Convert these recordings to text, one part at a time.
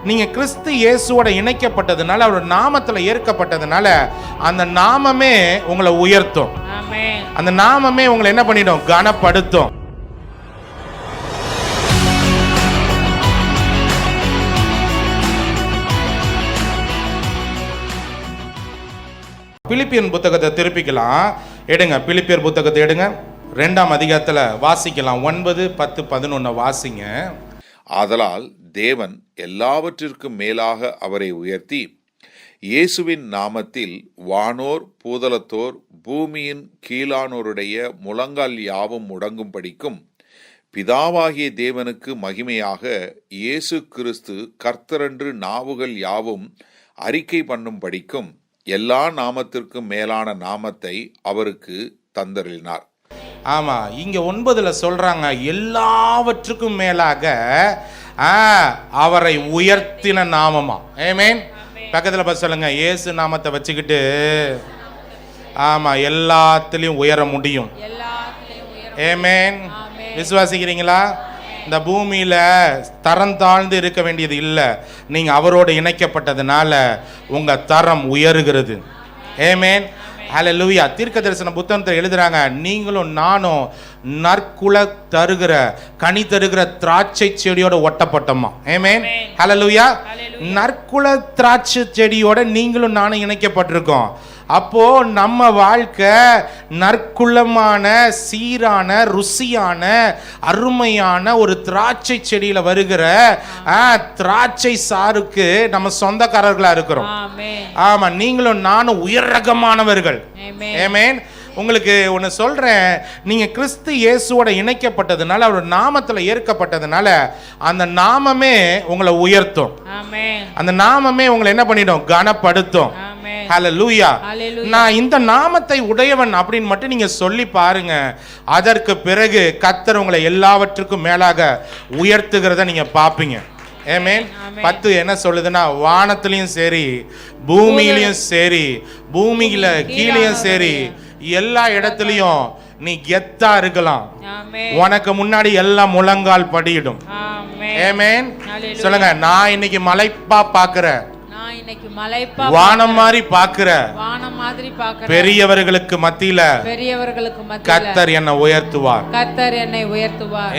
நீங்க கிறிஸ்து இயேசுவோட இணைக்கப்பட்டதுனால, அவரோட நாமத்துல ஏற்கப்பட்டதுனால, அந்த நாமமே உங்களை உயர்த்தும். அந்த நாமமே உங்களை என்ன பண்ணிடும்? கனப்படுத்தும். பிலிப்பியன் புத்தகத்தை திருப்பிக்கலாம். எடுங்க, பிலிப்பியர் புத்தகத்தை எடுங்க. 2ஆம் அதிகாரத்தில் வாசிக்கலாம். 9, 10, 11 வாசிங்க. ஆதலால் தேவன் எல்லாவற்றிற்கும் மேலாக அவரை உயர்த்தி, இயேசுவின் நாமத்தில் வானோர் பூதலத்தோர் பூமியின் கீழானோருடைய முழங்கால் யாவும் முடங்கும்படிக்கும், பிதாவாகிய தேவனுக்கு மகிமையாக இயேசு கிறிஸ்து கர்த்தரென்று நாவுகள் யாவும் அறிக்கை பண்ணும்படிக்கும் எல்லா நாமத்திற்கும் மேலான நாமத்தை அவருக்கு தந்தருளினார். ஆமா, இங்க 9ல் சொல்றாங்க, எல்லாவற்றுக்கும் மேலாக அவரை உயர்த்தின நாமமா. ஆமென். பக்கத்துல பார்த்து சொல்லுங்க, இயேசு நாமத்தை வச்சுக்கிட்டு ஆமா எல்லாத்துலயும் உயர முடியும். ஆமென். விசுவாசிக்கிறீங்களா? இந்த பூமியில தரம் தாழ்ந்து இருக்க வேண்டியது இல்லை. நீங்க அவரோடு இணைக்கப்பட்டதுனால உங்க தரம் உயருகிறது. ஆமென். ஹல்லேலூயா. தீர்க்க தரிசன புத்தகத்தை எழுதுறாங்க, நீங்களும் நானும் நற்குல தருகிற கனி தருகிற திராட்சை செடியோட ஒட்டப்பட்டோமா. ஆமென். ஹல்லேலூயா. நற்குல திராட்சை செடியோட நீங்களும் நானும் இணைக்கப்பட்டிருக்கோம். அப்போ நம்ம வாழ்க்கை நற்குலமான, சீரான, ருசியான, அருமையான ஒரு திராட்சை செடியில வருகிற திராட்சை சாருக்கு நம்ம சொந்தக்காரர்களா இருக்கிறோம். ஆமா, நீங்களும் நானும் உயர் ரகமானவர்கள். ஆமென். உங்களுக்கு ஒன்று சொல்றேன், நீங்க கிறிஸ்து இயேசுவோட இணைக்கப்பட்டதுனால, அவரோட நாமத்துல ஏற்கப்பட்டதுனால, அந்த நாமமே உங்களை உயர்த்தும். அந்த நாமமே உங்களை என்ன பண்ணிடும்? கனப்படுத்தும். ஹல்லேலூயா. நான் இந்த நாமத்தை உடையவன் அப்படின்னு மட்டும் நீங்க சொல்லி பாருங்க. அதற்கு பிறகு கர்த்தர் உங்களை எல்லாவற்றுக்கும் மேலாக உயர்த்துகிறத நீங்க பாப்பீங்க. ஆமென். 10 என்ன சொல்லுதுன்னா, வானத்திலையும் சரி, பூமியிலையும் சரி, பூமியில கீழையும் சரி, எல்லா இடத்துலயும் நீ கெத்தா இருக்கலாம். உனக்கு முன்னாடி எல்லாம் முழங்கால் படியிடும். ஆமென். சொல்லுங்க, நான் இன்னைக்கு மலைப்பா பாக்குறேன், வானம் மாதிரி பாக்குற, பெரியவர்களுக்கு மத்தியில கர்த்தர் என்னை உயர்த்துவார்.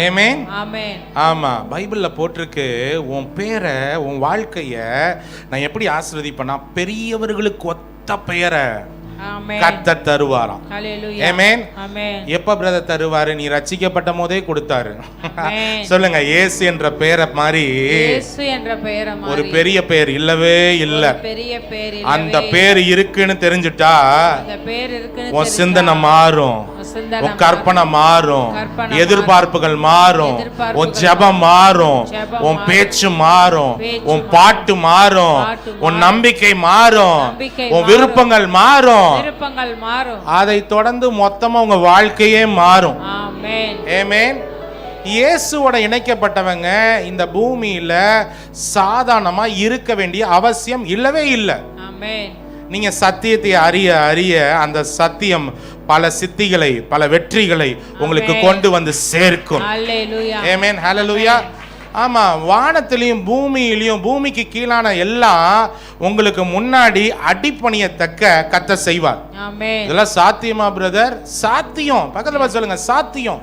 ஆமென். ஆமா, பைபிள்ல போட்டிருக்கு, உன் பேரை, உன் வாழ்க்கைய நான் எப்படி ஆசீர்வதிப்பேன்னா, பெரியவர்களுக்கு ஒத்த பெயரை கர்த்தர் தருவாராம். ஆமென். எப்ப பிரதர் தருவாரு? நீ ரட்சிக்கப்பட்ட போதே கொடுத்தாரு. சொல்லுங்க, இயேசு என்ற பெயரை மாதிரி ஒரு பெரிய பெயர் இல்லவே இல்ல. அந்த பேர் இருக்குன்னு தெரிஞ்சுட்டா உன் சிந்தனை மாறும், உன் கற்பனை மாறும், எதிர்பார்ப்புகள் மாறும், உன் ஜெபம் மாறும், உன் பேச்சு மாறும், உன் பாட்டு மாறும், உன் நம்பிக்கை மாறும், உன் விருப்பங்கள் மாறும். அதை தொடர்ந்து மொத்தமா உங்க வாழ்க்கையே மாறும். ஆமென். இயேசுவோட இணைக்கப்பட்டவங்க இந்த பூமியில சாதாரணமா இருக்க வேண்டிய அவசியம் இல்லவே இல்லை. நீங்க சத்தியத்தை அறிய அறிய அந்த சத்தியம் பல சித்திகளை, பல வெற்றிகளை உங்களுக்கு கொண்டு வந்து சேர்க்கும். ஆமென். ஹல்லேலூயா. ஆமா, வானத்திலையும் பூமியிலையும் பூமிக்கு கீழான எல்லாம் உங்களுக்கு முன்னாடி அடிப்பணியத்தக்க கர்த்தர் செய்வார். இதெல்லாம் சாத்தியமா பிரதர்? சாத்தியம். பக்கத்துல சொல்லுங்க, சாத்தியம்.